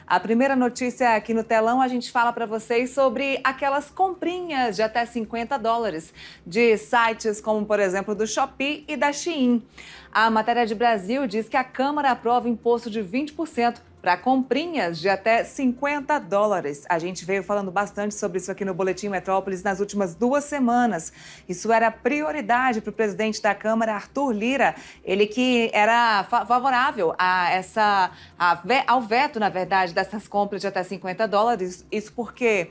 A primeira notícia aqui no telão, a gente fala para vocês sobre aquelas comprinhas de até $50 de sites como, por exemplo, do Shopee e da Shein. A Matéria de Brasil diz que a Câmara aprova imposto de 20% para comprinhas de até $50. A gente veio falando bastante sobre isso aqui no Boletim Metrópolis nas últimas 2 semanas. Isso era prioridade para o presidente da Câmara, Arthur Lira, ele que era favorável ao veto, na verdade, dessas compras de até $50. Isso porque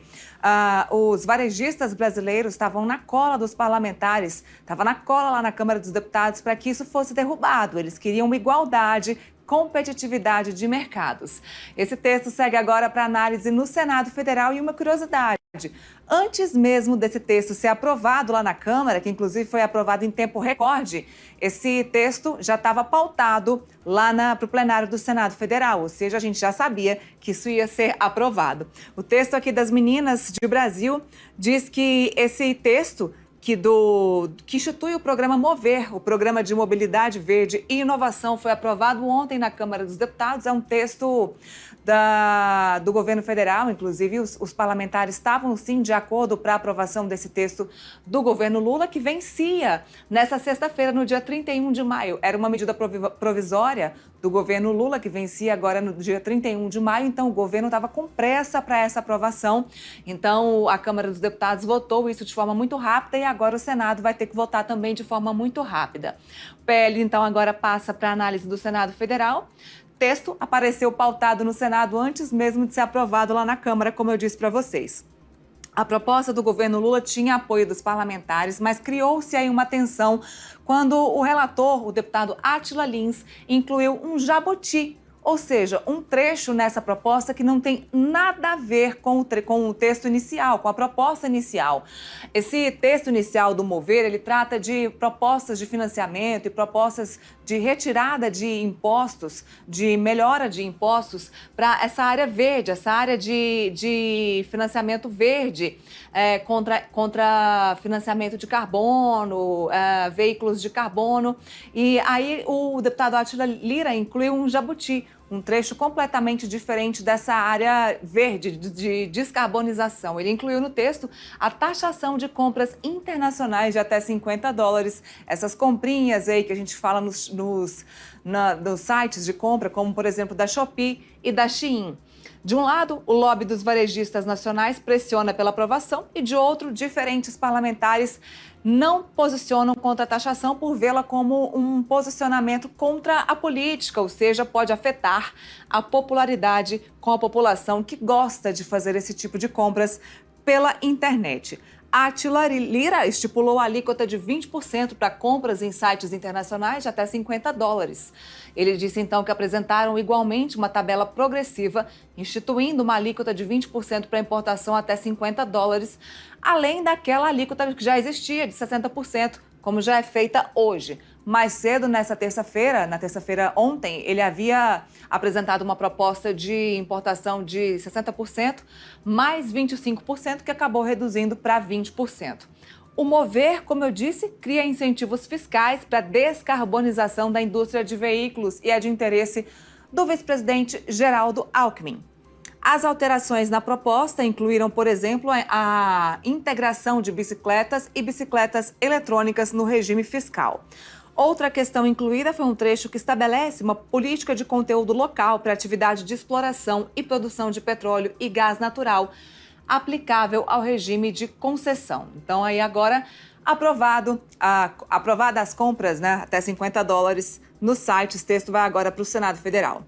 os varejistas brasileiros estavam na cola dos parlamentares, estavam na cola lá na Câmara dos Deputados para que isso fosse derrubado. Eles queriam igualdade, competitividade de mercados. Esse texto segue agora para análise no Senado Federal e uma curiosidade. Antes mesmo desse texto ser aprovado lá na Câmara, que inclusive foi aprovado em tempo recorde, esse texto já estava pautado lá para o plenário do Senado Federal, ou seja, a gente já sabia que isso ia ser aprovado. O texto aqui das meninas de Brasil diz que esse texto que institui o programa Mover, o Programa de Mobilidade Verde e Inovação, foi aprovado ontem na Câmara dos Deputados. É um texto do governo federal, inclusive os parlamentares estavam sim de acordo para a aprovação desse texto do governo Lula, que vencia nessa sexta-feira, no dia 31 de maio. Era uma medida provisória do governo Lula, que vencia agora no dia 31 de maio, então o governo estava com pressa para essa aprovação. Então a Câmara dos Deputados votou isso de forma muito rápida e agora o Senado vai ter que votar também de forma muito rápida. O PL, então, agora passa para a análise do Senado Federal. O texto apareceu pautado no Senado antes mesmo de ser aprovado lá na Câmara, como eu disse para vocês. A proposta do governo Lula tinha apoio dos parlamentares, mas criou-se aí uma tensão quando o relator, o deputado Átila Lins, incluiu um jabuti, ou seja, um trecho nessa proposta que não tem nada a ver com o texto inicial, com a proposta inicial. Esse texto inicial do Mover, ele trata de propostas de financiamento e propostas de retirada de impostos, de melhora de impostos para essa área verde, essa área de financiamento verde, contra financiamento de carbono, veículos de carbono. E aí o deputado Átila Lira incluiu um jabuti, um trecho completamente diferente dessa área verde de descarbonização. Ele incluiu no texto a taxação de compras internacionais de até $50. Essas comprinhas aí que a gente fala nos sites de compra, como por exemplo da Shopee e da Shein. De um lado, o lobby dos varejistas nacionais pressiona pela aprovação e, de outro, diferentes parlamentares não posicionam contra a taxação por vê-la como um posicionamento contra a política, ou seja, pode afetar a popularidade com a população que gosta de fazer esse tipo de compras pela internet. Átila Lira estipulou a alíquota de 20% para compras em sites internacionais de até $50. Ele disse então que apresentaram igualmente uma tabela progressiva, instituindo uma alíquota de 20% para importação até $50, além daquela alíquota que já existia de 60%, como já é feita hoje. Mais cedo, na terça-feira ontem, ele havia apresentado uma proposta de importação de 60%, mais 25%, que acabou reduzindo para 20%. O Mover, como eu disse, cria incentivos fiscais para a descarbonização da indústria de veículos e é de interesse do vice-presidente Geraldo Alckmin. As alterações na proposta incluíram, por exemplo, a integração de bicicletas e bicicletas eletrônicas no regime fiscal. Outra questão incluída foi um trecho que estabelece uma política de conteúdo local para atividade de exploração e produção de petróleo e gás natural, aplicável ao regime de concessão. Então, aí agora, aprovadas as compras, né, até $50 nos sites, o texto vai agora para o Senado Federal.